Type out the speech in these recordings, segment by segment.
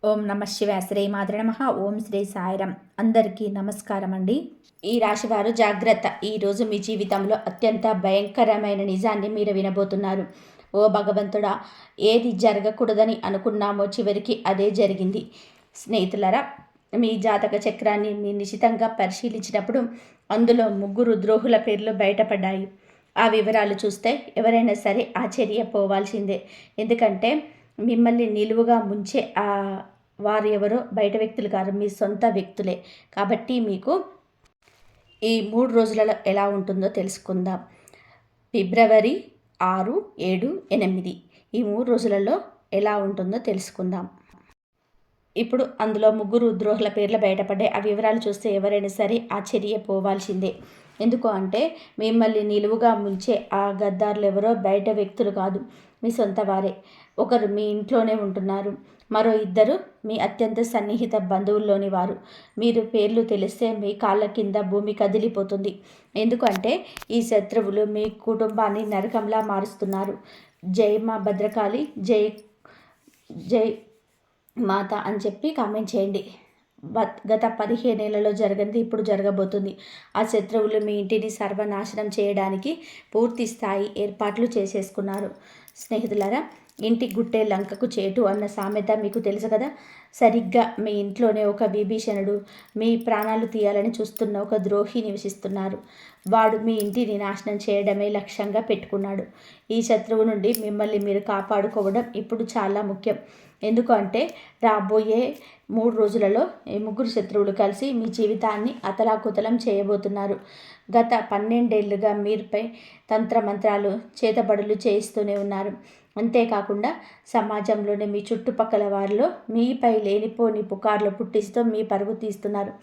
ఓం నమ శివాయ. శ్రీ మాతృ నమః. ఓం శ్రీ సాయిరం. అందరికీ నమస్కారం అండి. ఈ రాశివారు జాగ్రత్త. ఈరోజు మీ జీవితంలో అత్యంత భయంకరమైన నిజాన్ని మీరు వినబోతున్నారు. ఓ భగవంతుడా, ఏది జరగకూడదని అనుకున్నామో చివరికి అదే జరిగింది. స్నేహితులరా, మీ జాతక చక్రాన్ని మీ నిశితంగా పరిశీలించినప్పుడు అందులో 3 ద్రోహుల పేర్లు బయటపడ్డాయి. ఆ వివరాలు చూస్తే ఎవరైనా సరే ఆశ్చర్యపోవాల్సిందే. ఎందుకంటే మిమ్మల్ని నిలువుగా ముంచే వారు ఎవరో బయట వ్యక్తులు కాదు, మీ సొంత వ్యక్తులే. కాబట్టి మీకు ఈ 3 రోజులలో ఎలా ఉంటుందో తెలుసుకుందాం. ఫిబ్రవరి 6, 7, 8 ఈ 3 రోజులలో ఎలా ఉంటుందో తెలుసుకుందాం. ఇప్పుడు అందులో 3 ద్రోహుల పేర్లు బయటపడ్డాయి. ఆ వివరాలు చూస్తే ఎవరైనా సరే ఆశ్చర్యపోవాల్సిందే. ఎందుకు అంటే మిమ్మల్ని నిలువుగా ముంచే ఆ గద్దారులు ఎవరో బయట వ్యక్తులు కాదు, మీ సొంత వారే. ఒకరు మీ ఇంట్లోనే ఉంటున్నారు, మరో 2 మీ అత్యంత సన్నిహిత బంధువుల్లోని వారు. మీరు పేర్లు తెలిస్తే మీ కాళ్ళ కింద భూమి కదిలిపోతుంది. ఎందుకంటే ఈ శత్రువులు మీ కుటుంబాన్ని నరకంలా మారుస్తున్నారు. జై మా భద్రకాళి, జై జై మాత అని చెప్పి కామెంట్ చేయండి. గత 15 ఏళ్లలో జరగనిది ఇప్పుడు జరగబోతుంది. ఆ శత్రువులు మీ ఇంటిని సర్వనాశనం చేయడానికి పూర్తి స్థాయి ఏర్పాట్లు చేసేసుకున్నారు. స్నేహితులారా, ఇంటి గుట్టే లంకకు చేటు అన్న సామెత మీకు తెలుసు కదా. సరిగ్గా మీ ఇంట్లోనే ఒక విభీషణుడు, మీ ప్రాణాలు తీయాలని చూస్తున్న ఒక ద్రోహి నివసిస్తున్నారు. వాడు మీ ఇంటిని నాశనం చేయడమే లక్ష్యంగా పెట్టుకున్నాడు. ఈ శత్రువు నుండి మిమ్మల్ని మీరు కాపాడుకోవడం ఇప్పుడు చాలా ముఖ్యం. ఎందుకంటే రాబోయే 3 రోజులలో ఈ 3 శత్రువులు కలిసి మీ జీవితాన్ని అతలాకుతలం చేయబోతున్నారు. గత 12 ఏళ్లుగా మీరుపై తంత్రమంత్రాలు, చేతబడులు చేయిస్తూనే ఉన్నారు. అంతేకాకుండా సమాజంలోని మీ చుట్టుపక్కల వారిలో మీపై లేనిపోని పుకార్లు పుట్టిస్తూ మీ పరుగు తీస్తున్నారు.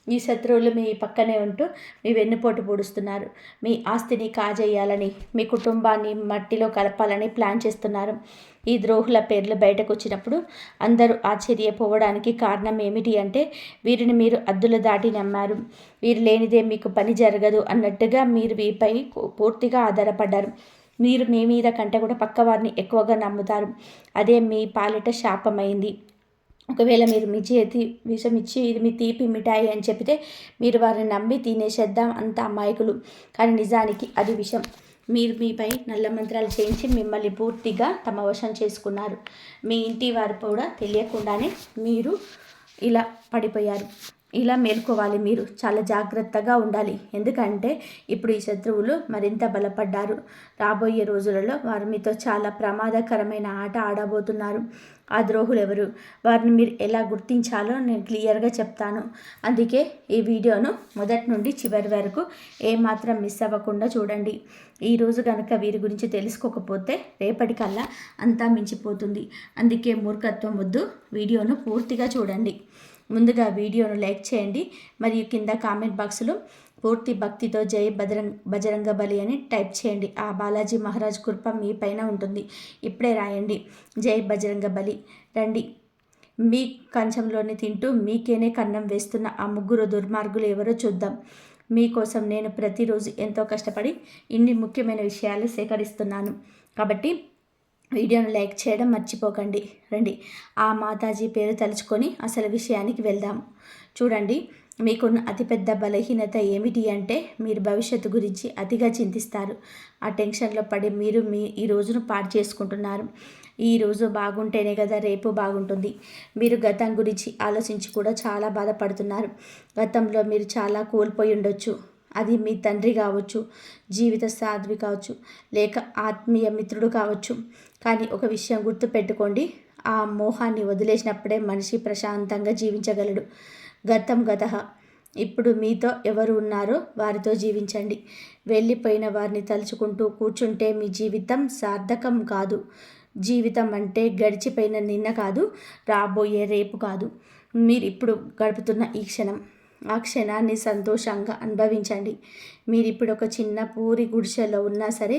ఈ శత్రువులు మీ పక్కనే ఉంటూ మీ వెన్నుపోటు పొడుస్తున్నారు. మీ ఆస్తిని కాజేయాలని, మీ కుటుంబాన్ని మట్టిలో కలపాలని ప్లాన్ చేస్తున్నారు. ఈ ద్రోహుల పేర్లు బయటకు వచ్చినప్పుడు అందరూ ఆశ్చర్యపోవడానికి కారణం ఏమిటి అంటే, వీరిని మీరు అద్దుల దాటి నమ్మారు. వీరు లేనిదే మీకు పని జరగదు అన్నట్టుగా మీరు వీరిపై పూర్తిగా ఆధారపడ్డారు. మీరు మీ మీద కంటే కూడా పక్కవారిని ఎక్కువగా నమ్ముతారు. అదే మీ పాలిట శాపమైంది. ఒకవేళ మీరు మీ చేతి విషం ఇచ్చి ఇది మీ తీపి మిఠాయి అని చెప్తే మీరు వారిని నమ్మి తినేసేద్దాం, అంత అమాయకులు. కానీ నిజానికి అది విషం. మీరు మీపై నల్ల మంత్రాలు చేయించి మిమ్మల్ని పూర్తిగా తమ వశం చేసుకున్నారు. మీ ఇంటి వారు కూడా తెలియకుండానే మీరు ఇలా పడిపోయారు. ఇలా మేల్కోవాలి. మీరు చాలా జాగ్రత్తగా ఉండాలి. ఎందుకంటే ఇప్పుడు ఈ శత్రువులు మరింత బలపడ్డారు. రాబోయే రోజులలో వారు మీతో చాలా ప్రమాదకరమైన ఆట ఆడబోతున్నారు. ఆ ద్రోహులు ఎవరు, వారిని మీరు ఎలా గుర్తించాలో నేను క్లియర్గా చెప్తాను. అందుకే ఈ వీడియోను మొదటి నుండి చివరి వరకు ఏమాత్రం మిస్ అవ్వకుండా చూడండి. ఈరోజు కనుక వీరి గురించి తెలుసుకోకపోతే రేపటికల్లా అంతా మించిపోతుంది. అందుకే మూర్ఖత్వం వద్దు, వీడియోను పూర్తిగా చూడండి. ముందుగా వీడియోను లైక్ చేయండి మరియు కింద కామెంట్ బాక్స్లో పూర్తి భక్తితో జై బజరంగ బలి అని టైప్ చేయండి. ఆ బాలాజీ మహారాజ్ కృప మీ పైన ఉంటుంది. ఇప్పుడే రాయండి, జై బజరంగ బలి. రండి, మీ కంచంలోని తింటూ మీకేనే కన్నం వేస్తున్న ఆ 3 దుర్మార్గులు ఎవరో చూద్దాం. మీకోసం నేను ప్రతిరోజు ఎంతో కష్టపడి ఇన్ని ముఖ్యమైన విషయాలు సేకరిస్తున్నాను. కాబట్టి వీడియోను లైక్ చేయడం మర్చిపోకండి. రండి, ఆ మాతాజీ పేరు తలుచుకొని అసలు విషయానికి వెళ్దాం. చూడండి, మీకున్న అతిపెద్ద బలహీనత ఏమిటి అంటే మీరు భవిష్యత్తు గురించి అతిగా చింతిస్తారు. ఆ టెన్షన్లో పడి మీరు ఈ రోజును పాడు చేసుకుంటున్నారు. ఈ రోజు బాగుంటేనే కదా రేపు బాగుంటుంది. మీరు గతం గురించి ఆలోచించి కూడా చాలా బాధపడుతున్నారు. గతంలో మీరు చాలా కోల్పోయి ఉండొచ్చు. అది మీ తండ్రి కావచ్చు, జీవిత సాధ్వి కావచ్చు, లేక ఆత్మీయ మిత్రుడు కావచ్చు. కానీ ఒక విషయం గుర్తుపెట్టుకోండి, ఆ మోహాన్ని వదిలేసినప్పుడే మనిషి ప్రశాంతంగా జీవించగలడు. గతం గతః. ఇప్పుడు మీతో ఎవరు ఉన్నారో వారితో జీవించండి. వెళ్ళిపోయిన వారిని తలుచుకుంటూ కూర్చుంటే మీ జీవితం సార్థకం కాదు. జీవితం అంటే గడిచిపోయిన నిన్న కాదు, రాబోయే రేపు కాదు, మీరు ఇప్పుడు గడుపుతున్న ఈ క్షణం. ఆ క్షణాన్ని సంతోషంగా అనుభవించండి. మీరు ఇప్పుడు ఒక చిన్న పూరి గుడిసెలో ఉన్నా సరే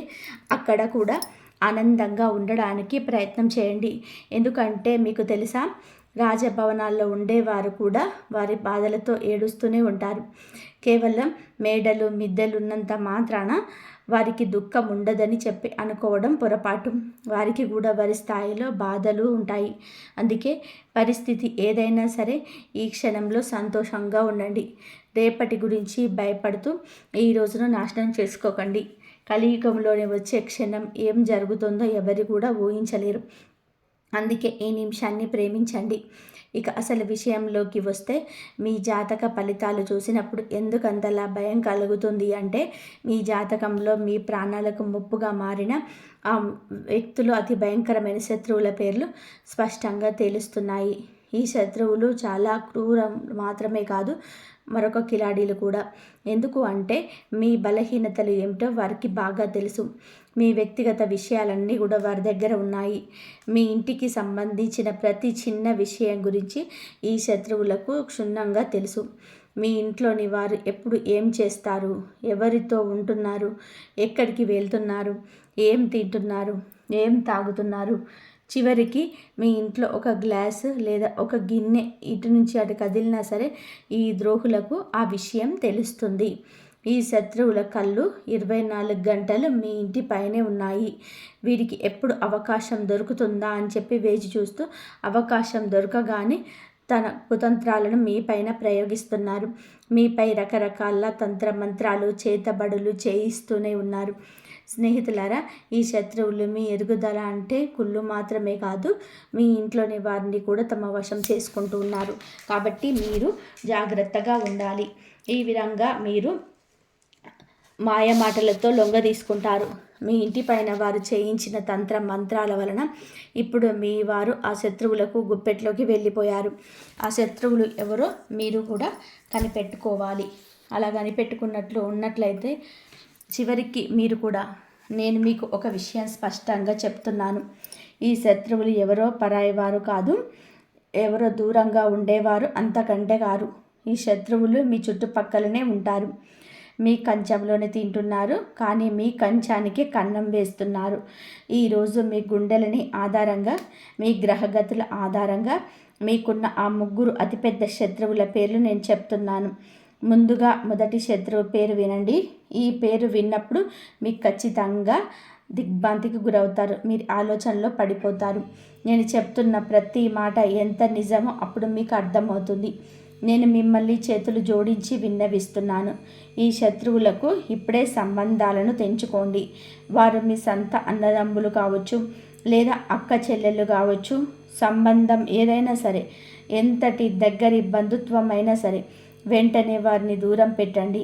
అక్కడ కూడా ఆనందంగా ఉండడానికి ప్రయత్నం చేయండి. ఎందుకంటే మీకు తెలుసా, రాజభవనాల్లో ఉండేవారు కూడా వారి బాధలతో ఏడుస్తూనే ఉంటారు. కేవలం మేడలు మిద్దెలు ఉన్నంత మాత్రాన వారికి దుఃఖం ఉండదని చెప్పి అనుకోవడం పొరపాటు. వారికి కూడా వారి స్థాయిలో బాధలు ఉంటాయి. అందుకే పరిస్థితి ఏదైనా సరే ఈ క్షణంలో సంతోషంగా ఉండండి. రేపటి గురించి భయపడుతూ ఈ రోజును నాశనం చేసుకోకండి. కలియుగంలోనే వచ్చే క్షణం ఏం జరుగుతుందో ఎవరు కూడా ఊహించలేరు. అందుకే ఈ నిమిషాన్ని ప్రేమించండి. ఇక అసలు విషయంలోకి వస్తే మీ జాతక ఫలితాలు చూసినప్పుడు ఎందుకంతలా భయం కలుగుతుంది అంటే, మీ జాతకంలో మీ ప్రాణాలకు ముప్పుగా మారిన ఆ వ్యక్తులు అతి భయంకరమైన శత్రువుల పేర్లు స్పష్టంగా తెలుస్తున్నాయి. ఈ శత్రువులు చాలా క్రూరం మాత్రమే కాదు, మరొక కిలాడీలు కూడా. ఎందుకు అంటే మీ బలహీనతలు ఏమిటో వారికి బాగా తెలుసు. మీ వ్యక్తిగత విషయాలన్నీ కూడా వారి దగ్గర ఉన్నాయి. మీ ఇంటికి సంబంధించిన ప్రతి చిన్న విషయం గురించి ఈ శత్రువులకు క్షుణ్ణంగా తెలుసు. మీ ఇంట్లోని వారు ఎప్పుడు ఏం చేస్తారు, ఎవరితో ఉంటున్నారు, ఎక్కడికి వెళ్తున్నారు, ఏం తింటున్నారు, ఏం తాగుతున్నారు, చివరికి మీ ఇంట్లో ఒక గ్లాసు లేదా ఒక గిన్నె ఇటు నుంచి అటు కదిలినా సరే ఈ ద్రోహులకు ఆ విషయం తెలుస్తుంది. ఈ శత్రువుల కళ్ళు 24 గంటలు మీ ఇంటి పైనే ఉన్నాయి. వీరికి ఎప్పుడు అవకాశం దొరుకుతుందా అని చెప్పి వేచి చూస్తూ అవకాశం దొరకగానే తన కుతంత్రాలను మీపైన ప్రయోగిస్తున్నారు. మీపై రకరకాల తంత్రమంత్రాలు చేతబడులు చేయిస్తూనే ఉన్నారు. స్నేహితులారా, ఈ శత్రువులు మీ ఎదుగుదల అంటే కుళ్ళు మాత్రమే కాదు, మీ ఇంట్లోని వారిని కూడా తమ వశం చేసుకుంటూ ఉన్నారు. కాబట్టి మీరు జాగ్రత్తగా ఉండాలి. ఈ విధంగా మీరు మాయమాటలతో లొంగ తీసుకుంటారు. మీ ఇంటి పైన వారు చేయించిన తంత్ర మంత్రాల వలన ఇప్పుడు మీ వారు ఆ శత్రువులకు గుప్పెట్లోకి వెళ్ళిపోయారు. ఆ శత్రువులు ఎవరో మీరు కూడా కనిపెట్టుకోవాలి. అలా కనిపెట్టుకున్నట్లు ఉన్నట్లయితే చివరికి మీరు కూడా, నేను మీకు ఒక విషయం స్పష్టంగా చెప్తున్నాను. ఈ శత్రువులు ఎవరో పరాయి వారు కాదు, ఎవరో దూరంగా ఉండేవారు అంతకంటే కారు. ఈ శత్రువులు మీ చుట్టుపక్కలనే ఉంటారు. మీ కంచంలోనే తింటున్నారు, కానీ మీ కంచానికి కన్నం వేస్తున్నారు. ఈరోజు మీ గుండెలని ఆధారంగా, మీ గ్రహగతుల ఆధారంగా మీకున్న ఆ 3 అతిపెద్ద శత్రువుల పేర్లు నేను చెప్తున్నాను. ముందుగా మొదటి శత్రువు పేరు వినండి. ఈ పేరు విన్నప్పుడు మీకు ఖచ్చితంగా దిగ్భ్రాంతికి గురవుతారు. మీరు ఆలోచనలో పడిపోతారు. నేను చెప్తున్న ప్రతి మాట ఎంత నిజమో అప్పుడు మీకు అర్థమవుతుంది. నేను మిమ్మల్ని చేతులు జోడించి విన్నవిస్తున్నాను. ఈ శత్రువులకు ఇప్పుడే సంబంధాలను తెంచుకోండి. వారు మీ సొంత అన్నదమ్ములు కావచ్చు, లేదా అక్క చెల్లెళ్ళు కావచ్చు. సంబంధం ఏదైనా సరే, ఎంతటి దగ్గరి బంధుత్వమైనా సరే, వెంటనే వారిని దూరం పెట్టండి.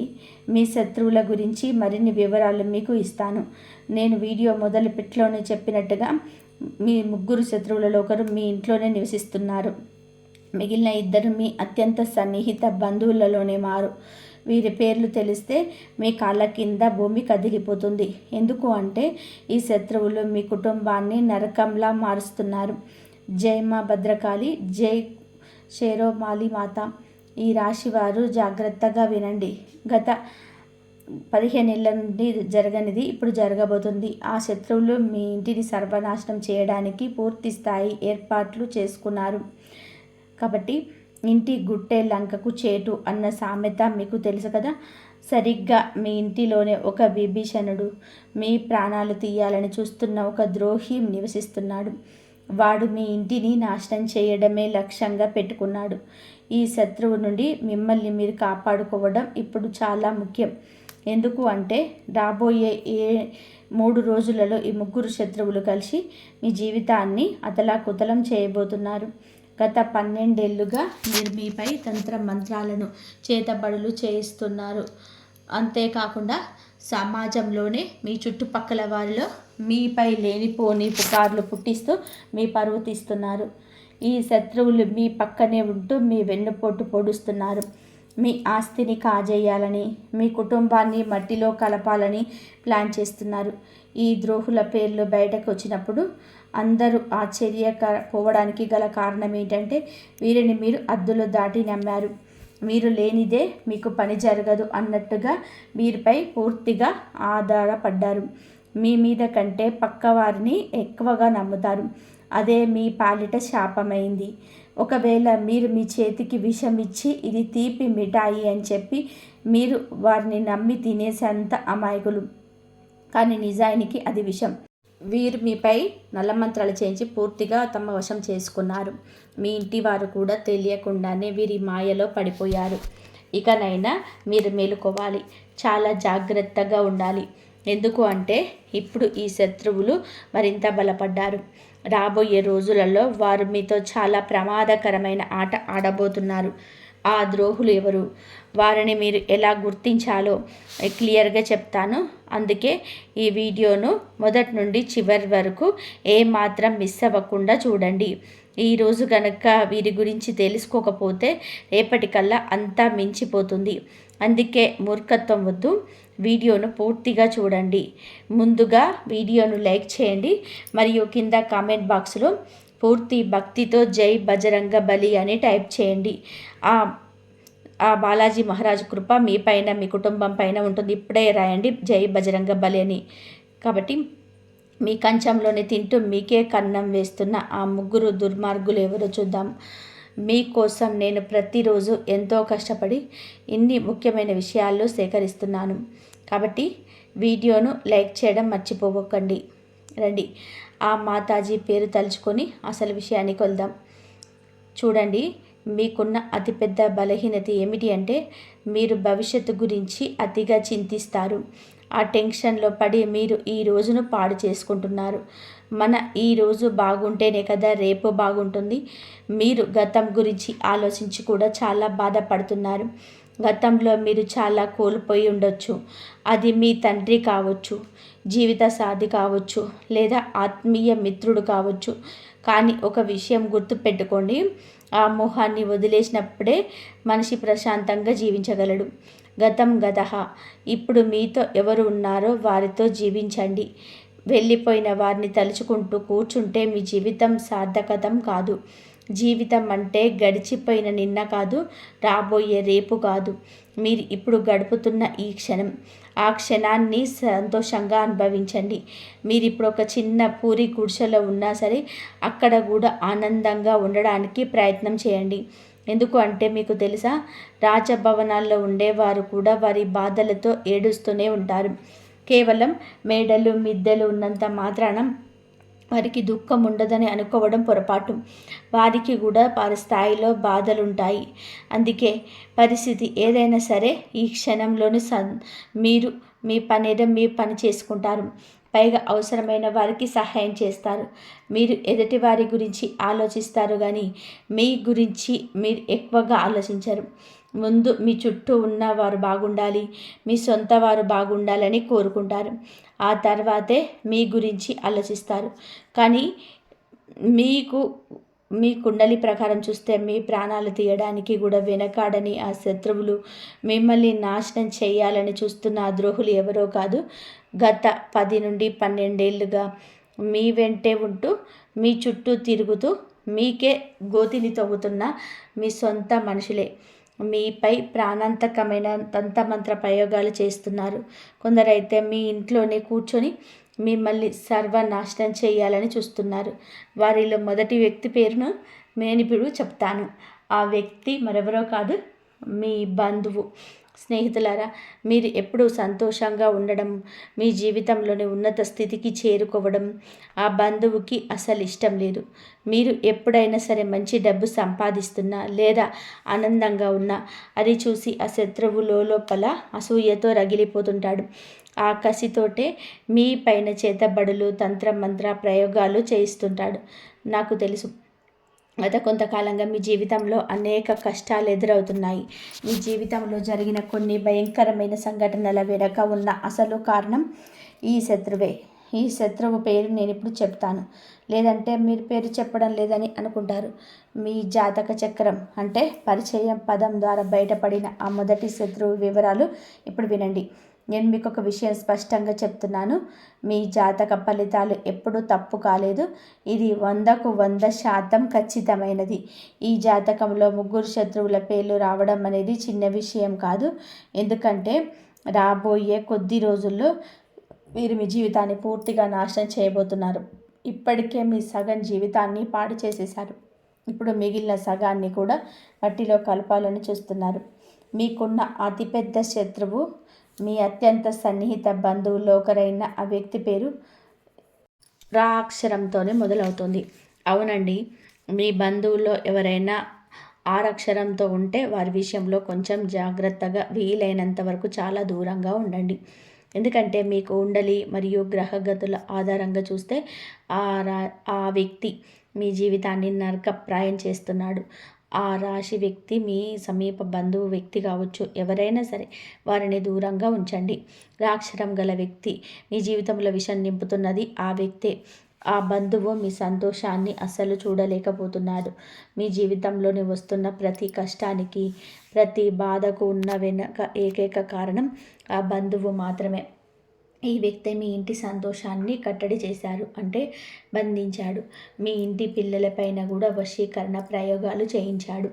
మీ శత్రువుల గురించి మరిన్ని వివరాలు మీకు ఇస్తాను. నేను వీడియో మొదలుపెట్లోనే చెప్పినట్టుగా మీ 3 శత్రువులలో ఒకరు మీ ఇంట్లోనే నివసిస్తున్నారు. మిగిలిన 2 మీ అత్యంత సన్నిహిత బంధువులలోనే మారు. వీరి పేర్లు తెలిస్తే మీ కాళ్ళ కింద భూమి కదిలిపోతుంది. ఎందుకు అంటే ఈ శత్రువులు మీ కుటుంబాన్ని నరకంలా మారుస్తున్నారు. జై మా భద్రకాళి, జై షేరోమాలి మాత. ఈ రాశివారు జాగ్రత్తగా వినండి. గత 15 ఏళ్ల నుండి జరగనిది ఇప్పుడు జరగబోతుంది. ఆ శత్రువులు మీ ఇంటిని సర్వనాశనం చేయడానికి పూర్తి స్థాయి ఏర్పాట్లు చేసుకున్నారు. కాబట్టి ఇంటి గుట్టే లంకకు చేటు అన్న సామెత మీకు తెలుసు కదా. సరిగ్గా మీ ఇంటిలోనే ఒక విభీషణుడు, మీ ప్రాణాలు తీయాలని చూస్తున్న ఒక ద్రోహి నివసిస్తున్నాడు. వాడు మీ ఇంటిని నాశనం చేయడమే లక్ష్యంగా పెట్టుకున్నాడు. ఈ శత్రువు నుండి మిమ్మల్ని మీరు కాపాడుకోవడం ఇప్పుడు చాలా ముఖ్యం. ఎందుకు అంటే రాబోయే 3 రోజులలో ఈ 3 శత్రువులు కలిసి మీ జీవితాన్ని అతలాకుతలం చేయబోతున్నారు. గత 12 ఏళ్లుగా మీరు మీపై తంత్ర మంత్రాలను చేతబడులు చేయిస్తున్నారు. అంతేకాకుండా సమాజంలోనే మీ చుట్టుపక్కల వారిలో మీపై లేనిపోని పుకార్లు పుట్టిస్తూ మీ పరువు తీస్తున్నారు. ఈ శత్రువులు మీ పక్కనే ఉంటూ మీ వెన్నుపోటు పొడుస్తున్నారు. మీ ఆస్తిని కాజేయాలని, మీ కుటుంబాన్ని మట్టిలో కలపాలని ప్లాన్ చేస్తున్నారు. ఈ ద్రోహుల పేర్లు బయటకు వచ్చినప్పుడు అందరూ ఆశ్చర్యపోవడానికి గల కారణం ఏంటంటే వీరిని మీరు అద్దులు దాటి నమ్మారు. మీరు లేనిదే మీకు పని జరగదు అన్నట్టుగా వీరిపై పూర్తిగా ఆధారపడ్డారు. మీ మీద కంటే పక్కవారిని ఎక్కువగా నమ్ముతారు. అదే మీ పాలిట శాపమైంది. ఒకవేళ మీరు మీ చేతికి విషం ఇచ్చి ఇది తీపి మిఠాయి అని చెప్పి మీరు వారిని నమ్మి తినేసేంత అమాయకులు. కానీ నిజానికి అది విషం. వీరు మీపై నల్లమంత్రాలు చేయించి పూర్తిగా తమ వశం చేసుకున్నారు. మీ ఇంటి వారు కూడా తెలియకుండానే వీరి మాయలో పడిపోయారు. ఇకనైనా మీరు మేలుకోవాలి, చాలా జాగ్రత్తగా ఉండాలి. ఎందుకు అంటే ఇప్పుడు ఈ శత్రువులు మరింత బలపడ్డారు. రాబోయే రోజులలో వారు మీతో చాలా ప్రమాదకరమైన ఆట ఆడబోతున్నారు. ఆ ద్రోహులు ఎవరు, వారిని మీరు ఎలా గుర్తించాలో క్లియర్గా చెప్తాను. అందుకే ఈ వీడియోను మొదటి నుండి చివరి వరకు ఏమాత్రం మిస్ అవ్వకుండా చూడండి. ఈరోజు కనుక వీరి గురించి తెలుసుకోకపోతే రేపటికల్లా అంతా మించిపోతుంది. అందుకే మూర్ఖత్వం వద్దు, వీడియోను పూర్తిగా చూడండి. ముందుగా వీడియోను లైక్ చేయండి మరియు కింద కామెంట్ బాక్స్లో పూర్తి భక్తితో జై బజరంగ బలి అని టైప్ చేయండి. ఆ బాలాజీ మహారాజు కృప మీ పైన, మీ కుటుంబం పైన ఉంటుంది. ఇప్పుడే రాయండి జై బజరంగ బలి అని. కాబట్టి మీ కంచంలోనే తింటూ మీకే కన్నం వేస్తున్న ఆ ముగ్గురు దుర్మార్గులు ఎవరో చూద్దాం. మీకోసం నేను ప్రతిరోజు ఎంతో కష్టపడి ఇన్ని ముఖ్యమైన విషయాలు సేకరిస్తున్నాను. కాబట్టి వీడియోను లైక్ చేయడం మర్చిపోకండి. రండి ఆ మాతాజీ పేరు తలుచుకొని అసలు విషయానికి వెళ్దాం. చూడండి, మీకున్న అతిపెద్ద బలహీనత ఏమిటి అంటే మీరు భవిష్యత్తు గురించి అతిగా చింతిస్తారు. ఆ టెన్షన్లో పడి మీరు ఈ రోజును పాడు చేసుకుంటున్నారు. మన ఈ రోజు బాగుంటేనే కదా రేపు బాగుంటుంది. మీరు గతం గురించి ఆలోచించి కూడా చాలా బాధపడుతున్నారు. గతంలో మీరు చాలా కోల్పోయి ఉండొచ్చు. అది మీ తండ్రి కావచ్చు, జీవిత సాథి కావచ్చు, లేదా ఆత్మీయ మిత్రుడు కావచ్చు. కానీ ఒక విషయం గుర్తుపెట్టుకోండి, ఆ మోహాన్ని వదిలేసినప్పుడే మనిషి ప్రశాంతంగా జీవించగలడు. గతం గతః. ఇప్పుడు మీతో ఎవరు ఉన్నారో వారితో జీవించండి. వెళ్ళిపోయిన వారిని తలుచుకుంటూ కూర్చుంటే మీ జీవితం సార్థకతం కాదు. జీవితం అంటే గడిచిపోయిన నిన్న కాదు, రాబోయే రేపు కాదు, మీరు ఇప్పుడు గడుపుతున్న ఈ క్షణం. ఆ క్షణాన్ని సంతోషంగా అనుభవించండి. మీరు ఇప్పుడు ఒక చిన్న పూరి గుడిసెలో ఉన్నా సరే అక్కడ కూడా ఆనందంగా ఉండడానికి ప్రయత్నం చేయండి. ఎందుకు అంటే మీకు తెలుసా, రాజభవనాల్లో ఉండేవారు కూడా వారి బాధలతో ఏడుస్తూనే ఉంటారు. కేవలం మేడలు మిద్దెలు ఉన్నంత మాత్రాన వారికి దుఃఖం ఉండదని అనుకోవడం పొరపాటు. వారికి కూడా వారి స్థాయిలో బాధలుంటాయి. అందుకే పరిస్థితి ఏదైనా సరే ఈ క్షణంలోని మీరు మీ పనేదో మీ పని చేసుకుంటారు. పైగా అవసరమైన వారికి సహాయం చేస్తారు. మీరు ఎదుటి వారి గురించి ఆలోచిస్తారు కానీ మీ గురించి మీరు ఎక్కువగా ఆలోచించరు. ముందు మీ చుట్టూ ఉన్న వారు బాగుండాలి, మీ సొంత వారు బాగుండాలని కోరుకుంటారు. ఆ తర్వాతే మీ గురించి ఆలోచిస్తారు. కానీ మీ కుండలి ప్రకారం చూస్తే మీ ప్రాణాలు తీయడానికి కూడా వెనకాడని ఆ శత్రువులు, మిమ్మల్ని నాశనం చేయాలని చూస్తున్న ఆ ద్రోహులు ఎవరో కాదు, గత 10 నుండి 12 ఏళ్ళుగా మీ వెంటే ఉంటూ మీ చుట్టూ తిరుగుతూ మీకే గోతిని తవ్వుతున్న మీ సొంత మనుషులే. మీపై ప్రాణాంతకమైన తంత్రమంత్ర ప్రయోగాలు చేస్తున్నారు. కొందరైతే మీ ఇంట్లోనే కూర్చొని మిమ్మల్ని సర్వనాశనం చేయాలని చూస్తున్నారు. వారిలో మొదటి వ్యక్తి పేరును నేను ఇప్పుడు చెప్తాను. ఆ వ్యక్తి మరెవరో కాదు, మీ బంధువు. స్నేహితులారా, మీరు ఎప్పుడూ సంతోషంగా ఉండడం, మీ జీవితంలోని ఉన్నత స్థితికి చేరుకోవడం ఆ బంధువుకి అసలు ఇష్టం లేదు. మీరు ఎప్పుడైనా సరే మంచి డబ్బు సంపాదిస్తున్నా లేదా ఆనందంగా ఉన్నా అది చూసి ఆ శత్రువు లోపల అసూయతో రగిలిపోతుంటాడు. ఆ కసితోటే మీ పైన చేతబడులు, తంత్రమంత్ర ప్రయోగాలు చేయిస్తుంటాడు. నాకు తెలుసు, గత కొంతకాలంగా మీ జీవితంలో అనేక కష్టాలు ఎదురవుతున్నాయి. మీ జీవితంలో జరిగిన కొన్ని భయంకరమైన సంఘటనల వెనుక ఉన్న అసలు కారణం ఈ శత్రువే. ఈ శత్రువు పేరు నేను ఇప్పుడు చెప్తాను, లేదంటే మీరు పేరు చెప్పడం లేదని అనుకుంటారు. మీ జాతక చక్రం అంటే పరిచయం పదం ద్వారా బయటపడిన ఆ మొదటి శత్రువు వివరాలు ఇప్పుడు వినండి. నేను మీకు ఒక విషయం స్పష్టంగా చెప్తున్నాను, మీ జాతక ఫలితాలు ఎప్పుడూ తప్పు కాలేదు. ఇది 100కు 100% ఖచ్చితమైనది. ఈ జాతకంలో ముగ్గురు శత్రువుల పేర్లు రావడం అనేది చిన్న విషయం కాదు. ఎందుకంటే రాబోయే కొద్ది రోజుల్లో మీరు మీ జీవితాన్ని పూర్తిగా నాశనం చేయబోతున్నారు. ఇప్పటికే మీ సగం జీవితాన్ని పాడు చేసేశారు. ఇప్పుడు మిగిలిన సగాన్ని కూడా మట్టిలో కలపాలని చూస్తున్నారు. మీకున్న అతిపెద్ద శత్రువు మీ అత్యంత సన్నిహిత బంధువుల్లో ఒకరైన ఆ వ్యక్తి పేరు రా అక్షరంతోనే మొదలవుతుంది. అవునండి, మీ బంధువుల్లో ఎవరైనా ఆరక్షరంతో ఉంటే వారి విషయంలో కొంచెం జాగ్రత్తగా, వీలైనంత వరకు చాలా దూరంగా ఉండండి. ఎందుకంటే మీ కుండలి మరియు గ్రహగతుల ఆధారంగా చూస్తే ఆ రా ఆ వ్యక్తి మీ జీవితాన్ని నరకప్రాయం చేస్తున్నాడు. ఆ రాశి వ్యక్తి మీ సమీప బంధువు వ్యక్తి కావచ్చు, ఎవరైనా సరే వారిని దూరంగా ఉంచండి. రాక్షరం గల వ్యక్తి మీ జీవితంలో విషం నింపుతున్నది ఆ వ్యక్తే. ఆ బంధువు మీ సంతోషాన్ని అస్సలు చూడలేకపోతున్నాడు. మీ జీవితంలోని వస్తున్న ప్రతి కష్టానికి, ప్రతి బాధకు ఉన్న వెనక ఏకైక కారణం ఆ బంధువు మాత్రమే. ఈ వ్యక్తి మీ ఇంటి సంతోషాన్ని కట్టడి చేశారు, అంటే బంధించాడు. మీ ఇంటి పిల్లలపైన కూడా వశీకరణ ప్రయోగాలు చేయించాడు.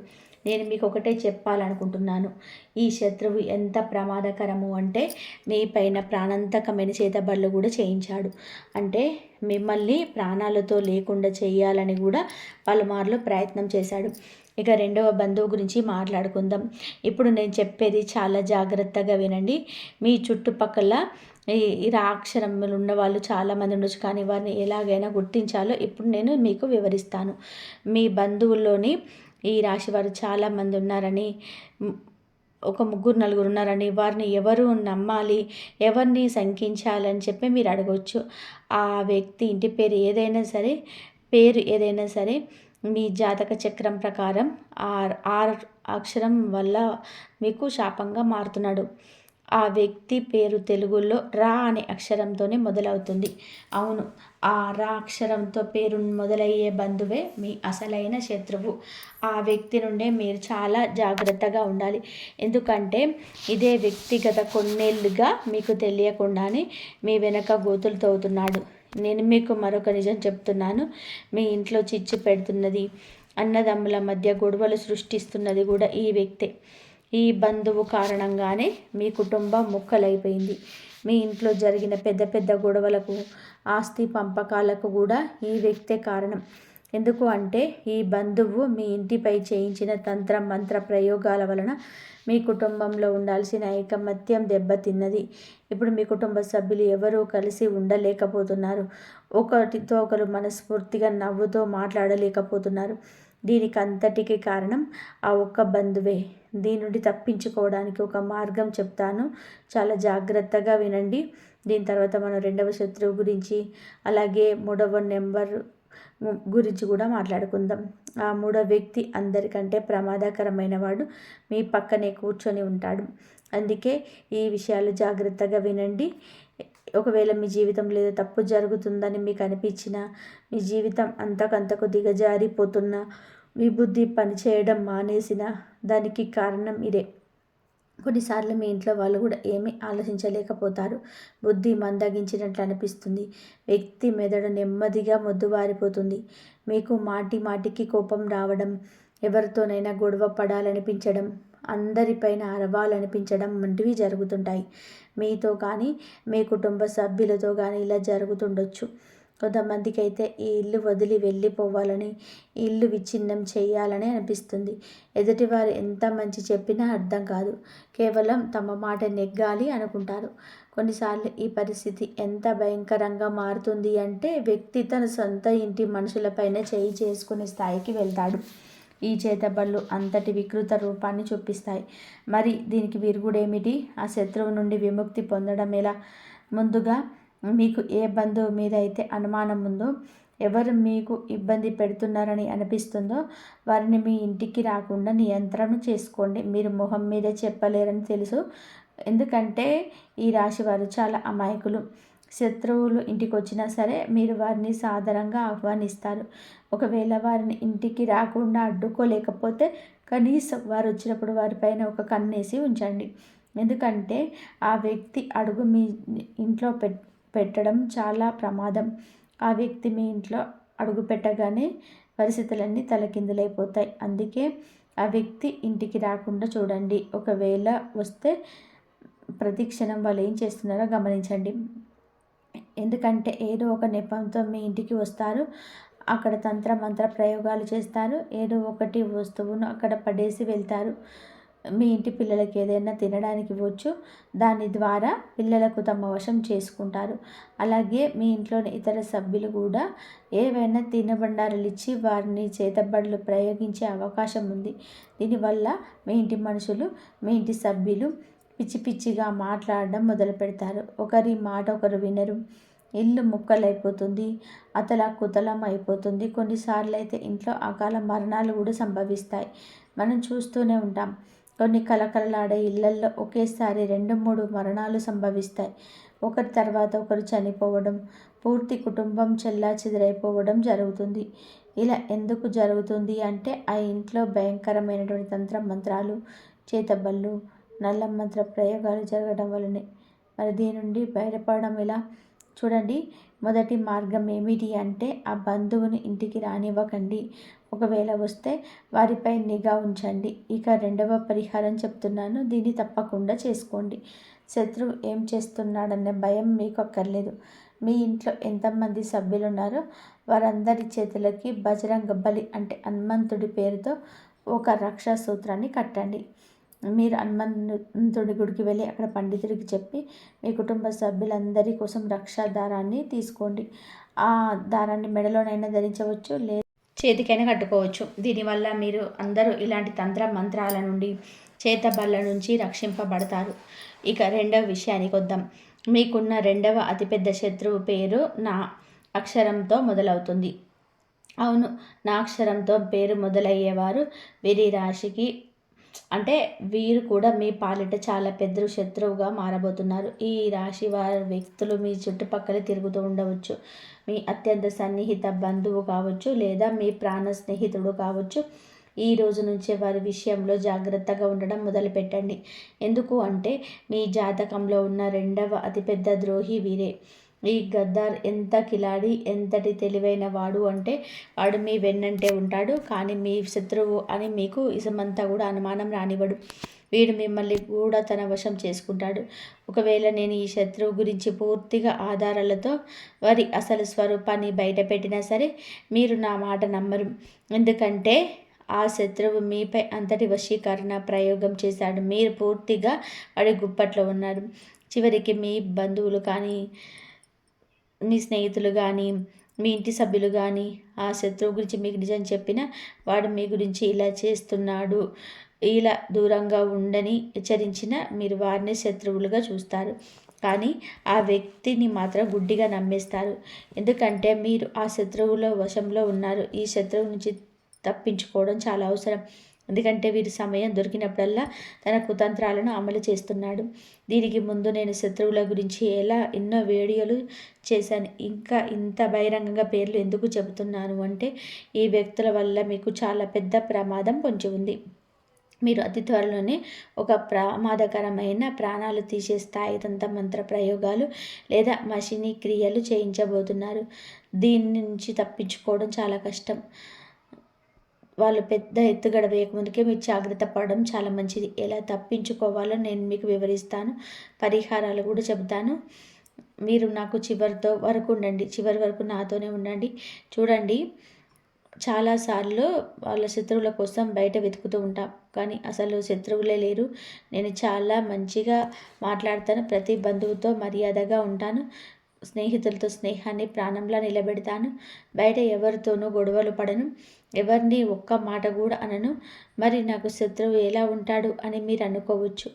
నేను మీకు ఒకటే చెప్పాలనుకుంటున్నాను. ఈ శత్రువు ఎంత ప్రమాదకరము అంటే మీ పైన ప్రాణాంతకమైన చేతబడులు కూడా చేయించాడు. అంటే మిమ్మల్ని ప్రాణాలతో లేకుండా చేయాలని కూడా పలుమార్లు ప్రయత్నం చేశాడు. ఇక రెండవ బంధువు గురించి మాట్లాడుకుందాం. ఇప్పుడు నేను చెప్పేది చాలా జాగ్రత్తగా వినండి. మీ చుట్టుపక్కల ఈ అక్షరములు ఉన్న వాళ్ళు చాలామంది ఉండొచ్చు, కానీ వారిని ఎలాగైనా గుర్తించాలో ఇప్పుడు నేను మీకు వివరిస్తాను. మీ బంధువుల్లోని ఈ రాశి వారు చాలామంది ఉన్నారని, ఒక ముగ్గురు నలుగురు ఉన్నారని, వారిని ఎవరు నమ్మాలి, ఎవరిని శంకించాలని చెప్పి మీరు అడగవచ్చు. ఆ వ్యక్తి ఇంటి పేరు ఏదైనా సరే మీ జాతక చక్రం ప్రకారం ఆ అక్షరం వల్ల మీకు శాపంగా మారుతున్నాడు. ఆ వ్యక్తి పేరు తెలుగులో రా అనే అక్షరంతోనే మొదలవుతుంది. అవును, ఆ రా అక్షరంతో పేరు మొదలయ్యే బంధువే మీ అసలైన శత్రువు. ఆ వ్యక్తి నుండే మీరు చాలా జాగ్రత్తగా ఉండాలి. ఎందుకంటే ఇదే వ్యక్తి గత కొన్నేళ్ళుగా మీకు తెలియకుండానే మీ వెనక గోతులు తవ్వుతున్నాడు. నేను మీకు మరొక నిజం చెప్తున్నాను. మీ ఇంట్లో చిచ్చు పెడుతున్నది, అన్నదమ్ముల మధ్య గొడవలు సృష్టిస్తున్నది కూడా ఈ వ్యక్తే. ఈ బంధువు కారణంగానే మీ కుటుంబం ముక్కలైపోయింది. మీ ఇంట్లో జరిగిన పెద్ద పెద్ద గొడవలకు, ఆస్తి పంపకాలకు కూడా ఈ వ్యక్తే కారణం. ఎందుకు అంటే ఈ బంధువు మీ ఇంటిపై చేయించిన తంత్ర మంత్ర ప్రయోగాల వలన మీ కుటుంబంలో ఉండాల్సిన ఐకమత్యం దెబ్బతిన్నది. ఇప్పుడు మీ కుటుంబ సభ్యులు ఎవరూ కలిసి ఉండలేకపోతున్నారు. ఒకటితో ఒకరు మనస్ఫూర్తిగా నవ్వుతో మాట్లాడలేకపోతున్నారు. దీనికి అంతటికి కారణం ఆ ఒక్క బంధువే. దీని నుండి తప్పించుకోవడానికి ఒక మార్గం చెప్తాను, చాలా జాగ్రత్తగా వినండి. దీని తర్వాత మనం రెండవ శత్రువు గురించి, అలాగే మూడవ నెంబర్ గురించి కూడా మాట్లాడుకుందాం. ఆ మూడో వ్యక్తి అందరికంటే ప్రమాదకరమైన వాడు మీ పక్కనే కూర్చొని ఉంటాడు. అందుకే ఈ విషయాలు జాగ్రత్తగా వినండి. ఒకవేళ మీ జీవితంలో ఏదో తప్పు జరుగుతుందని మీకు అనిపించినా, మీ జీవితం అంతకంతకు దిగజారిపోతున్నా, మీ బుద్ధి పనిచేయడం మానేసిన, దానికి కారణం ఇదే. కొన్నిసార్లు మీ ఇంట్లో వాళ్ళు కూడా ఏమీ ఆలోచించలేకపోతారు. బుద్ధి మందగించినట్లు అనిపిస్తుంది. వ్యక్తి మెదడు నెమ్మదిగా మొద్దుబారిపోతుంది. మీకు మాటి మాటికి కోపం రావడం, ఎవరితోనైనా గొడవ పడాలనిపించడం, అందరిపైన అరవాలనిపించడం వంటివి జరుగుతుంటాయి. మీతో కానీ, మీ కుటుంబ సభ్యులతో కానీ ఇలా జరుగుతుండొచ్చు. కొంతమందికి అయితే ఈ ఇల్లు వదిలి వెళ్ళిపోవాలని, ఈ ఇల్లు విచ్ఛిన్నం చేయాలని అనిపిస్తుంది. ఎదుటివారు ఎంత మంచి చెప్పినా అర్థం కాదు. కేవలం తమ మాట నెగ్గాలి అనుకుంటారు. కొన్నిసార్లు ఈ పరిస్థితి ఎంత భయంకరంగా మారుతుంది అంటే వ్యక్తి తన సొంత ఇంటి మనుషులపైన చేయి చేసుకునే స్థాయికి వెళ్తాడు. ఈ చేతబళ్ళు అంతటి వికృత రూపాన్ని చూపిస్తాయి. మరి దీనికి విరుగుడేమిటి? ఆ శత్రువు నుండి విముక్తి పొందడం ఎలా? ముందుగా మీకు ఏ బంధువు మీద అయితే అనుమానం ఉందో, ఎవరు మీకు ఇబ్బంది పెడుతున్నారని అనిపిస్తుందో వారిని మీ ఇంటికి రాకుండా నియంత్రణ చేసుకోండి. మీరు మొహం మీద చెప్పలేరని తెలుసు, ఎందుకంటే ఈ రాశి వారు చాలా అమాయకులు. శత్రువులు ఇంటికి వచ్చినా సరే మీరు వారిని సాదరంగా ఆహ్వానిస్తారు. ఒకవేళ వారిని ఇంటికి రాకుండా అడ్డుకోలేకపోతే కనీసం వారు వచ్చినప్పుడు వారిపైన ఒక కన్నేసి ఉంచండి. ఎందుకంటే ఆ వ్యక్తి అడుగు మీ ఇంట్లో పెట్టడం చాలా ప్రమాదం. ఆ వ్యక్తి మీ ఇంట్లో అడుగు పెట్టగానే పరిస్థితులన్నీ తలకిందులైపోతాయి. అందుకే ఆ వ్యక్తి ఇంటికి రాకుండా చూడండి. ఒకవేళ వస్తే ప్రతి క్షణం వాళ్ళు ఏం చేస్తున్నారో గమనించండి. ఎందుకంటే ఏదో ఒక నెపంతో మీ ఇంటికి వస్తారు. అక్కడ తంత్ర మంత్ర ప్రయోగాలు చేస్తారు. ఏదో ఒకటి వస్తువును అక్కడ పడేసి వెళ్తారు. మీ ఇంటి పిల్లలకి ఏదైనా తినడానికి ఇవ్వచ్చు. దాని ద్వారా పిల్లలకు తమ వశం చేసుకుంటారు. అలాగే మీ ఇంట్లోని ఇతర సభ్యులు కూడా ఏవైనా తినబండారాలు ఇచ్చి వారిని చేతబడులు ప్రయోగించే అవకాశం ఉంది. దీనివల్ల మీ ఇంటి మనుషులు, మీ ఇంటి సభ్యులు పిచ్చి పిచ్చిగా మాట్లాడడం మొదలు పెడతారు. ఒకరి మాట ఒకరు వినరు. ఇల్లు ముక్కలైపోతుంది, అతలాకుతలం అయిపోతుంది. కొన్నిసార్లు అయితే ఇంట్లో అకాల మరణాలు కూడా సంభవిస్తాయి. మనం చూస్తూనే ఉంటాం. కొన్ని కలకలలాడే ఇళ్లల్లో ఒకేసారి 2-3 మరణాలు సంభవిస్తాయి. ఒకరి తర్వాత ఒకరు చనిపోవడం, పూర్తి కుటుంబం చెల్లాచెదరైపోవడం జరుగుతుంది. ఇలా ఎందుకు జరుగుతుంది అంటే ఆ ఇంట్లో భయంకరమైనటువంటి తంత్ర మంత్రాలు, చేతబళ్ళు, నల్ల మంత్ర ప్రయోగాలు జరగడం వల్లనే. మరి దీని నుండి బయటపడడం ఎలా? చూడండి, మొదటి మార్గం ఏమిటి అంటే ఆ బంధువుని ఇంటికి రానివ్వకండి. ఒకవేళ వస్తే వారిపై నిఘా ఉంచండి. ఇక రెండవ పరిహారం చెప్తున్నాను, దీన్ని తప్పకుండా చేసుకోండి. శత్రువు ఏం చేస్తున్నాడనే భయం మీకు అక్కర్లేదు. మీ ఇంట్లో ఎంతమంది సభ్యులు ఉన్నారో వారందరి చేతులకి బజరంగ బలి అంటే హనుమంతుడి పేరుతో ఒక రక్షా సూత్రాన్ని కట్టండి. మీరు హనుమంతుడి గుడికి వెళ్ళి అక్కడ పండితుడికి చెప్పి మీ కుటుంబ సభ్యులందరి కోసం రక్షా దారాన్ని తీసుకోండి. ఆ దారాన్ని మెడలోనైనా ధరించవచ్చు, లేదా చేతికైనా కట్టుకోవచ్చు. దీనివల్ల మీరు అందరూ ఇలాంటి తంత్ర మంత్రాల నుండి, చేతబళ్ళ నుంచి రక్షింపబడతారు. ఇక రెండవ విషయానికి వద్దాం. మీకున్న రెండవ అతిపెద్ద శత్రువు పేరు నా అక్షరంతో మొదలవుతుంది. అవును, నా అక్షరంతో పేరు మొదలయ్యేవారు వీరి రాశికి అంటే వీరు కూడా మీ పాలిట చాలా పెద్ద శత్రువుగా మారబోతున్నారు. ఈ రాశి వారి వ్యక్తులు మీ చుట్టుపక్కల తిరుగుతూ ఉండవచ్చు. మీ అత్యంత సన్నిహిత బంధువు కావచ్చు, లేదా మీ ప్రాణ స్నేహితుడు కావచ్చు. ఈ రోజు నుంచే వారి విషయంలో జాగ్రత్తగా ఉండడం మొదలుపెట్టండి. ఎందుకు అంటే మీ జాతకంలో ఉన్న రెండవ అతిపెద్ద ద్రోహి వీరే. ఈ గద్దార్ ఎంత కిలాడి, ఎంతటి తెలివైన వాడు అంటే వాడు మీ వెన్నంటే ఉంటాడు, కానీ మీ శత్రువు అని మీకు ఇసమంతా కూడా అనుమానం రానివ్వడు. వీడు మిమ్మల్ని కూడా తన వశం చేసుకుంటాడు. ఒకవేళ నేను ఈ శత్రువు గురించి పూర్తిగా ఆధారాలతో వారి అసలు స్వరూపాన్ని బయట పెట్టినా సరే మీరు నా మాట నమ్మరు. ఎందుకంటే ఆ శత్రువు మీపై అంతటి వశీకరణ ప్రయోగం చేశాడు. మీరు పూర్తిగా వాడి గుప్పట్లో ఉన్నారు. చివరికి మీ బంధువులు కానీ, మీ స్నేహితులు కానీ, మీ ఇంటి సభ్యులు కానీ ఆ శత్రువు గురించి మీకు నిజం చెప్పిన వాడు మీ గురించి ఇలా చేస్తున్నాడు, ఇలా దూరంగా ఉండని హెచ్చరించిన మీరు వారిని శత్రువులుగా చూస్తారు. కానీ ఆ వ్యక్తిని మాత్రం గుడ్డిగా నమ్మేస్తారు. ఎందుకంటే మీరు ఆ శత్రువుల వశంలో ఉన్నారు. ఈ శత్రువు నుంచి తప్పించుకోవడం చాలా అవసరం. ఎందుకంటే వీరి సమయం దొరికినప్పుడల్లా తన కుతంత్రాలను అమలు చేస్తున్నాడు. దీనికి ముందు నేను శత్రువుల గురించి ఎన్నో వీడియోలు చేశాను. ఇంకా ఇంత బహిరంగంగా పేర్లు ఎందుకు చెబుతున్నాను అంటే ఈ వ్యక్తుల వల్ల మీకు చాలా పెద్ద ప్రమాదం పొంచి ఉంది. మీరు అతి త్వరలోనే ఒక ప్రమాదకరమైన ప్రాణాలు తీసే స్థాయి మంత్ర ప్రయోగాలు లేదా మషినీ క్రియలు చేయించబోతున్నారు. దీని నుంచి తప్పించుకోవడం చాలా కష్టం. వాళ్ళు పెద్ద ఎత్తుగడ వేయకముందుకే మీరు జాగ్రత్త పడడం చాలా మంచిది. ఎలా తప్పించుకోవాలో నేను మీకు వివరిస్తాను, పరిహారాలు కూడా చెబుతాను. మీరు నాకు చివరి వరకు నాతోనే ఉండండి. చూడండి, చాలాసార్లు వాళ్ళ శత్రువుల కోసం బయట వెతుకుతూ ఉంటాం, కానీ అసలు శత్రువులే లేరు. నేను చాలా మంచిగా మాట్లాడతాను, ప్రతి బంధువుతో మర్యాదగా ఉంటాను, స్నేహితులతో స్నేహాన్ని ప్రాణంలా నిలబెడతాను, బయట ఎవరితోనూ గొడవలు పడను, ఎవరిని ఒక్క మాట కూడా అనను. మరి నాకు శత్రువు ఎలా ఉంటాడు అని మీరు అనుకోవచ్చు.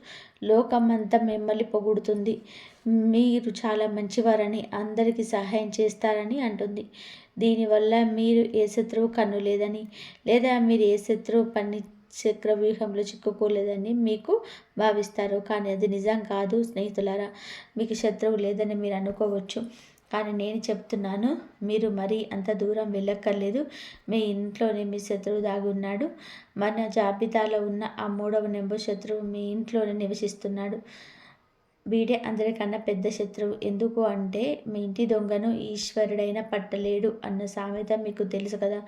లోకమంతా మిమ్మల్ని పొగుడుతుంది, మీరు చాలా మంచివారని, అందరికీ సహాయం చేస్తారని అంటుంది. దీనివల్ల మీరు ఏ శత్రువు కన్ను లేదని, లేదా మీరు ఏ శత్రువు చక్రవ్యూహంలో చిక్కుకోలేదని మీకు భావిస్తారు. కానీ అది నిజం కాదు స్నేహితులారా. మీకు శత్రువు లేదని మీరు అనుకోవచ్చు, కానీ నేను చెప్తున్నాను, మీరు మరీ అంత దూరం వెళ్ళక్కర్లేదు. మీ ఇంట్లోనే మీ శత్రువు దాగి ఉన్నాడు. మన జాబితాలో ఉన్న ఆ 3వ నెంబర్ శత్రువు మీ ఇంట్లోనే నివసిస్తున్నాడు. వీడే అందరికన్నా పెద్ద శత్రువు. ఎందుకు అంటే మీ ఇంటి దొంగను ఈశ్వరుడైనా పట్టలేడు అన్న సామెత మీకు తెలుసు కదా.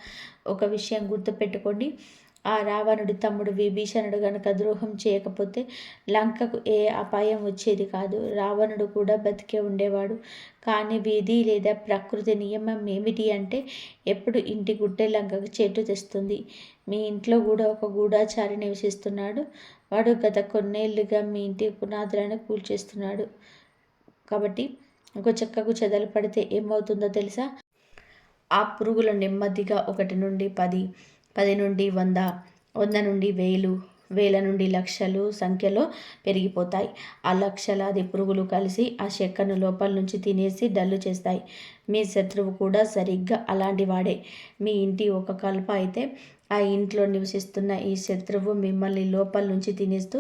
ఒక విషయం గుర్తుపెట్టుకోండి, ఆ రావణుడి తమ్ముడు విభీషణుడు గనక ద్రోహం చేయకపోతే లంకకు ఏ అపాయం వచ్చేది కాదు. రావణుడు కూడా బతికే ఉండేవాడు. కానీ విధి లేదా ప్రకృతి నియమం ఏమిటి అంటే ఎప్పుడు ఇంటి గుడ్డే లంకకు చేటు తెస్తుంది. మీ ఇంట్లో కూడా ఒక గూఢాచారి నివసిస్తున్నాడు. వాడు గత కొన్నేళ్లుగా మీ ఇంటి పునాదులను కూల్చేస్తున్నాడు. కాబట్టి ఒక చెక్కకు చెదలు పడితే ఏమవుతుందో తెలుసా? ఆ పురుగులు నెమ్మదిగా 1 నుండి 10, 10 నుండి 100, 100 నుండి 1000, 1000 నుండి లక్షలు సంఖ్యలో పెరిగిపోతాయి. ఆ లక్షలాది పురుగులు కలిసి ఆ చెక్కను లోపల నుంచి తినేసి డల్లు చేస్తాయి. మీ శత్రువు కూడా సరిగ్గా అలాంటి వాడే. మీ ఇంటి ఒక కలప అయితే ఆ ఇంట్లో నివసిస్తున్న ఈ శత్రువు మిమ్మల్ని లోపల నుంచి తినేస్తూ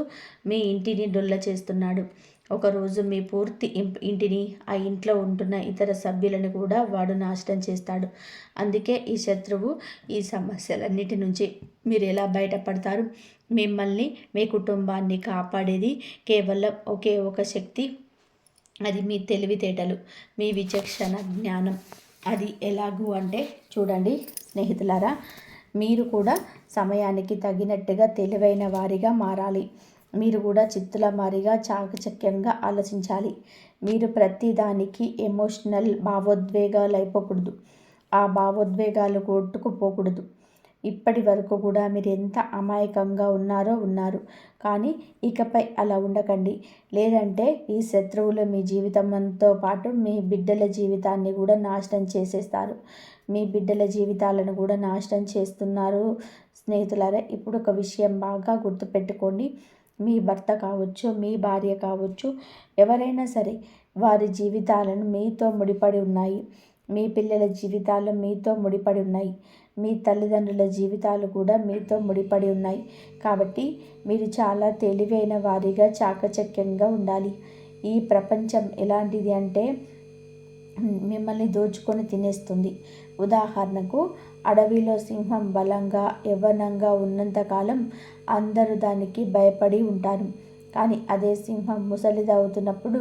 మీ ఇంటిని డొల్ల చేస్తున్నాడు. ఒకరోజు మీ పూర్తి ఇంటిని, ఆ ఇంట్లో ఉంటున్న ఇతర సభ్యులను కూడా వాడు నాశనం చేస్తాడు. అందుకే ఈ శత్రువు, ఈ సమస్యలన్నిటి నుంచి మీరు ఎలా బయటపడతారు? మిమ్మల్ని, మీ కుటుంబాన్ని కాపాడేది కేవలం ఒకే ఒక శక్తి. అది మీ తెలివితేటలు, మీ విచక్షణ జ్ఞానం. అది ఎలాగూ అంటే చూడండి స్నేహితులారా, మీరు కూడా సమయానికి తగినట్టుగా తెలివైన వారిగా మారాలి. మీరు కూడా చిత్తుల మారిగా చాకచక్యంగా ఆలోచించాలి. మీరు ప్రతిదానికి ఎమోషనల్ భావోద్వేగాలు అయిపోకూడదు. ఆ భావోద్వేగాలు కొట్టుకుపోకూడదు. ఇప్పటి వరకు కూడా మీరు ఎంత అమాయకంగా ఉన్నారు. కానీ ఇకపై అలా ఉండకండి. లేదంటే ఈ శత్రువులు మీ జీవితంతో పాటు మీ బిడ్డల జీవితాన్ని కూడా నాశనం చేసేస్తారు. మీ బిడ్డల జీవితాలను కూడా నాశనం చేస్తున్నారు. స్నేహితులారా, ఇప్పుడు ఒక విషయం బాగా గుర్తుపెట్టుకోండి. మీ భర్త కావచ్చు, మీ భార్య కావచ్చు, ఎవరైనా సరే వారి జీవితాలను మీతో ముడిపడి ఉన్నాయి. మీ పిల్లల జీవితాలు మీతో ముడిపడి ఉన్నాయి. మీ తల్లిదండ్రుల జీవితాలు కూడా మీతో ముడిపడి ఉన్నాయి. కాబట్టి మీరు చాలా తెలివైన వారిగా చాకచక్యంగా ఉండాలి. ఈ ప్రపంచం ఎలాంటిది అంటే మిమ్మల్ని దోచుకొని తినేస్తుంది. ఉదాహరణకు, అడవిలో సింహం బలంగా యవ్వనంగా ఉన్నంతకాలం అందరూ దానికి భయపడి ఉంటారు. కానీ అదే సింహం ముసలిదవుతున్నప్పుడు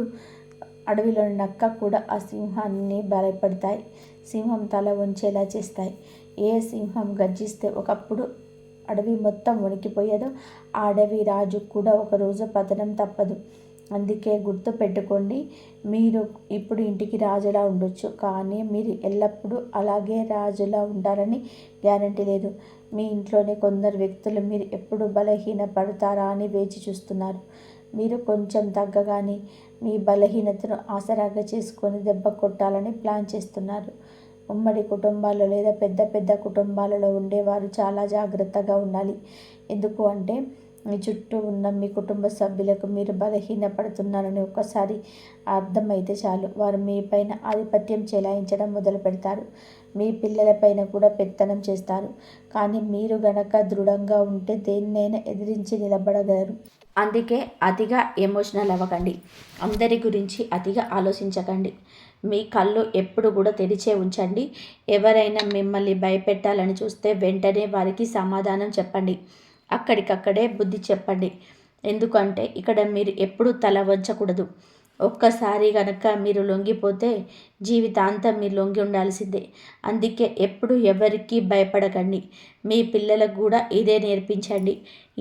అడవిలోని నక్క కూడా ఆ సింహాన్ని భయపడతాయి. సింహం తల వంచేలా చేస్తాయి. ఏ సింహం గర్జిస్తే ఒకప్పుడు అడవి మొత్తం వణికిపోయేదో ఆ అడవి రాజు కూడా ఒకరోజు పతనం తప్పదు. అందుకే గుర్తు పెట్టుకోండి, మీరు ఇప్పుడు ఇంటికి రాజులా ఉండొచ్చు, కానీ మీరు ఎల్లప్పుడూ అలాగే రాజులా ఉంటారని గ్యారంటీ లేదు. మీ ఇంట్లోనే కొందరు వ్యక్తులు మీరు ఎప్పుడు బలహీన పడతారా అని వేచి చూస్తున్నారు. మీరు కొంచెం తగ్గగానే మీ బలహీనతను ఆసరాగా చేసుకొని దెబ్బ కొట్టాలని ప్లాన్ చేస్తున్నారు. ఉమ్మడి కుటుంబాల్లో లేదా పెద్ద పెద్ద కుటుంబాలలో ఉండేవారు చాలా జాగ్రత్తగా ఉండాలి. ఎందుకు అంటే మీ చుట్టూ ఉన్న మీ కుటుంబ సభ్యులకు మీరు బలహీనపడుతున్నారని ఒక్కసారి అర్థమైతే చాలు, వారు మీ పైన ఆధిపత్యం చెలాయించడం మొదలు పెడతారు. మీ పిల్లలపైన కూడా పెత్తనం చేస్తారు. కానీ మీరు గనక దృఢంగా ఉంటే దేన్నైనా ఎదిరించి నిలబడగలరు. అందుకే అతిగా ఎమోషనల్ అవ్వకండి. అందరి గురించి అతిగా ఆలోచించకండి. మీ కళ్ళు ఎప్పుడు కూడా తెరిచే ఉంచండి. ఎవరైనా మిమ్మల్ని భయపెట్టాలని చూస్తే వెంటనే వారికి సమాధానం చెప్పండి. అక్కడికక్కడే బుద్ధి చెప్పండి. ఎందుకంటే ఇక్కడ మీరు ఎప్పుడూ తల వంచకూడదు. ఒక్కసారి గనక మీరు లొంగిపోతే జీవితాంతం మీరు లొంగి ఉండాల్సిందే. అందుకే ఎప్పుడు ఎవరికి భయపడకండి. మీ పిల్లలకు కూడా ఇదే నేర్పించండి.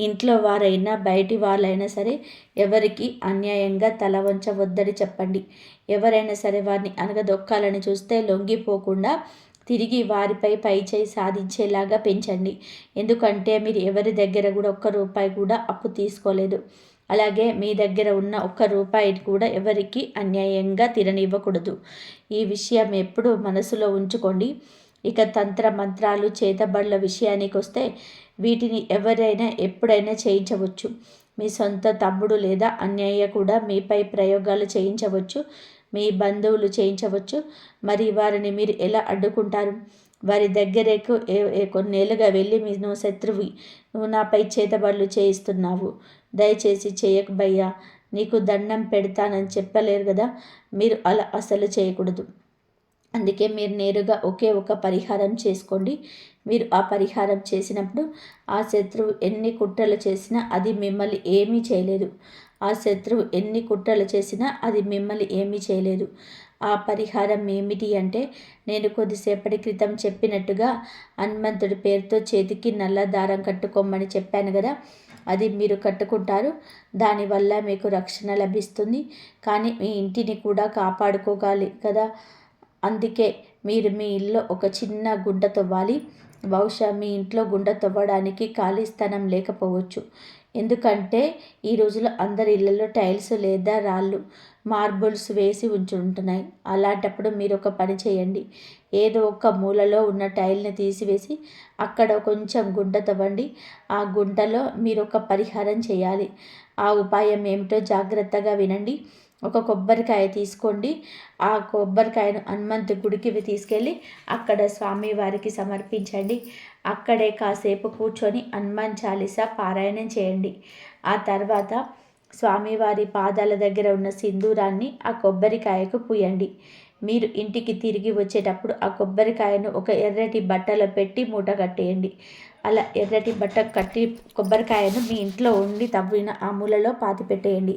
ఇంట్లో వారైనా బయటి వాళ్ళైనా సరే ఎవరికి అన్యాయంగా తల వంచవద్దని చెప్పండి. ఎవరైనా సరే వారిని అనగదొక్కాలని చూస్తే లొంగిపోకుండా తిరిగి వారిపై పైచేయి సాధించేలాగా పెంచండి. ఎందుకంటే మీరు ఎవరి దగ్గర కూడా ఒక్క రూపాయి కూడా అప్పు తీసుకోలేదు. అలాగే మీ దగ్గర ఉన్న ఒక్క రూపాయి కూడా ఎవరికి అన్యాయంగా తిరనివ్వకూడదు. ఈ విషయం ఎప్పుడూ మనసులో ఉంచుకోండి. ఇక తంత్ర మంత్రాలు, చేతబడుల విషయానికి వస్తే వీటిని ఎవరైనా ఎప్పుడైనా చేయించవచ్చు. మీ సొంత తమ్ముడు లేదా అన్నయ్య కూడా మీపై ప్రయోగాలు చేయించవచ్చు. మీ బంధువులు చేయించవచ్చు. మరి వారిని మీరు ఎలా అడ్డుకుంటారు? వారి దగ్గరకు కొన్నేళ్ళుగా వెళ్ళి నువ్వు శత్రువి, నువ్వు నాపై చేతబడులు చేయిస్తున్నావు, దయచేసి చేయకు భయ్యా, నీకు దండం పెడతానని చెప్పలేరు కదా. మీరు అలా అసలు చేయకూడదు. అందుకే మీరు నేరుగా ఒకే ఒక పరిహారం చేసుకోండి. మీరు ఆ పరిహారం చేసినప్పుడు ఆ శత్రువు ఎన్ని కుట్రలు చేసినా అది మిమ్మల్ని ఏమీ చేయలేదు. ఆ శత్రువు ఎన్ని కుట్రలు చేసినా అది మిమ్మల్ని ఏమీ చేయలేదు. ఆ పరిహారం ఏమిటి అంటే, నేను కొద్దిసేపటి క్రితం చెప్పినట్టుగా హనుమంతుడి పేరుతో చేతికి నల్ల దారం కట్టుకోమని చెప్పాను కదా, అది మీరు కట్టుకుంటారు. దానివల్ల మీకు రక్షణ లభిస్తుంది. కానీ మీ ఇంటిని కూడా కాపాడుకోగాలి కదా, అందుకే మీరు మీ ఇల్లు ఒక చిన్న గుంట తవ్వాలి. బహుశా మీ ఇంట్లో గుంట తవ్వడానికి ఖాళీ స్థలం లేకపోవచ్చు. ఎందుకంటే ఈ రోజుల్లో అందరి ఇళ్లలో టైల్స్ లేదా రాళ్ళు, మార్బుల్స్ వేసి ఉంటున్నాయి. అలాంటప్పుడు మీరు ఒక పని చేయండి. ఏదో ఒక మూలలో ఉన్న టైల్ని తీసివేసి అక్కడ కొంచెం గుంట తవ్వండి. ఆ గుంటలో మీరు ఒక పరిహారం చేయాలి. ఆ ఉపాయం ఏమిటో జాగ్రత్తగా వినండి. ఒక కొబ్బరికాయ తీసుకోండి. ఆ కొబ్బరికాయను హనుమంతు గుడికి తీసుకెళ్ళి అక్కడ స్వామివారికి సమర్పించండి. అక్కడే కాసేపు కూర్చొని హనుమాన్ చాలీసా పారాయణం చేయండి. ఆ తర్వాత స్వామివారి పాదాల దగ్గర ఉన్న సింధూరాన్ని ఆ కొబ్బరికాయకు పూయండి. మీరు ఇంటికి తిరిగి వచ్చేటప్పుడు ఆ కొబ్బరికాయను ఒక ఎర్రటి బట్టలో పెట్టి మూట కట్టేయండి. అలా ఎర్రటి బట్ట కట్టి కొబ్బరికాయను మీ ఇంట్లో ఉండి తవ్విన ఆ మూలలో పాతి పెట్టేయండి.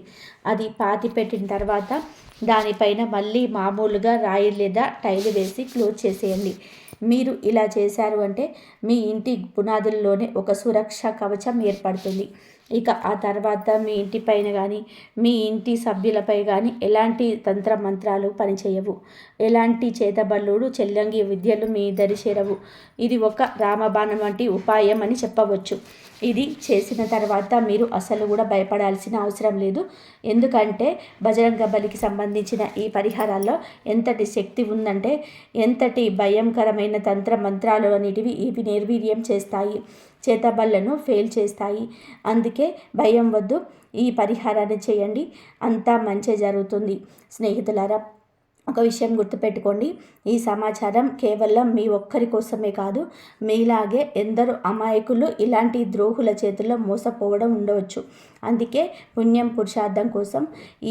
అది పాతి పెట్టిన తర్వాత దానిపైన మళ్ళీ మామూలుగా రాయి లేదా టైలు వేసి క్లోజ్ చేసేయండి. మీరు ఇలా చేశారు అంటే మీ ఇంటి పునాదుల్లోనే ఒక సురక్ష కవచం ఏర్పడుతుంది. ఇక ఆ తర్వాత మీ ఇంటిపైన కానీ మీ ఇంటి సభ్యులపై కానీ ఎలాంటి తంత్రమంత్రాలు పనిచేయవు. ఎలాంటి చేతబల్లుడు చెల్లంగి విద్యలు మీ దరి చేరవు. ఇది ఒక రామబాణం వంటి ఉపాయం అని చెప్పవచ్చు. ఇది చేసిన తర్వాత మీరు అసలు కూడా భయపడాల్సిన అవసరం లేదు. ఎందుకంటే బజరంగ బలికి సంబంధించిన ఈ పరిహారాల్లో ఎంతటి శక్తి ఉందంటే, ఎంతటి భయంకరమైన తంత్ర మంత్రాలు అనేటివి ఇవి నిర్వీర్యం చేస్తాయి, చేతబళ్లను ఫెయిల్ చేస్తాయి. అందుకే భయం వద్దు, ఈ పరిహారాన్ని చేయండి, అంతా మంచి జరుగుతుంది. స్నేహితులారా, ఒక విషయం గుర్తుపెట్టుకోండి. ఈ సమాచారం కేవలం మీ ఒక్కరి కోసమే కాదు, మీలాగే ఎందరో అమాయకులు ఇలాంటి ద్రోహుల చేతుల్లో మోసపోవడం ఉండవచ్చు. అందుకే పుణ్యం పురుషార్థం కోసం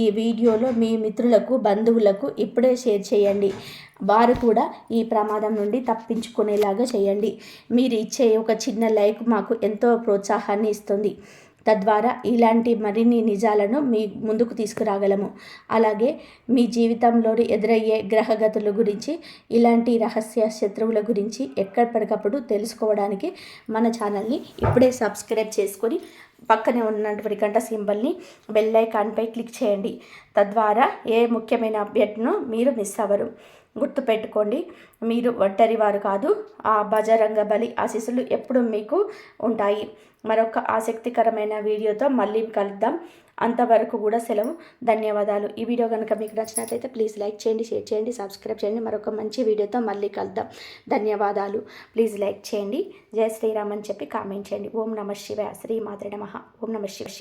ఈ వీడియోలో మీ మిత్రులకు, బంధువులకు ఇప్పుడే షేర్ చేయండి. వారు కూడా ఈ ప్రమాదం నుండి తప్పించుకునేలాగా చేయండి. మీరు ఇచ్చే ఒక చిన్న లైక్ మాకు ఎంతో ప్రోత్సాహాన్ని ఇస్తుంది. తద్వారా ఇలాంటి మరిన్ని నిజాలను మీ ముందుకు తీసుకురాగలము. అలాగే మీ జీవితంలోని ఎదురయ్యే గ్రహగతుల గురించి, ఇలాంటి రహస్య శత్రువుల గురించి ఎక్కడికప్పుడు తెలుసుకోవడానికి మన ఛానల్ని ఇప్పుడే సబ్స్క్రైబ్ చేసుకొని పక్కనే ఉన్నటువంటి గంట సింబల్ని బెల్ ఐకాన్పై క్లిక్ చేయండి. తద్వారా ఏ ముఖ్యమైన అప్డేట్ను మీరు మిస్ అవ్వరు. గుర్తుపెట్టుకోండి, మీరు ఒంటరి వారు కాదు. ఆ బజరంగ బలి ఆశీస్సులు ఎప్పుడు మీకు ఉంటాయి. మరొక ఆసక్తికరమైన వీడియోతో మళ్ళీ కలుద్దాం. అంతవరకు కూడా సెలవు. ధన్యవాదాలు. ఈ వీడియో కనుక మీకు నచ్చినట్లయితే ప్లీజ్ లైక్ చేయండి, షేర్ చేయండి, సబ్స్క్రైబ్ చేయండి. మరొక మంచి వీడియోతో మళ్ళీ కలుద్దాం. ధన్యవాదాలు. ప్లీజ్ లైక్ చేయండి, జై శ్రీరామ్ అని చెప్పి కామెంట్ చేయండి. ఓం నమః శివాయ. శ్రీమాత్రే నమః. ఓం నమః శివాయ.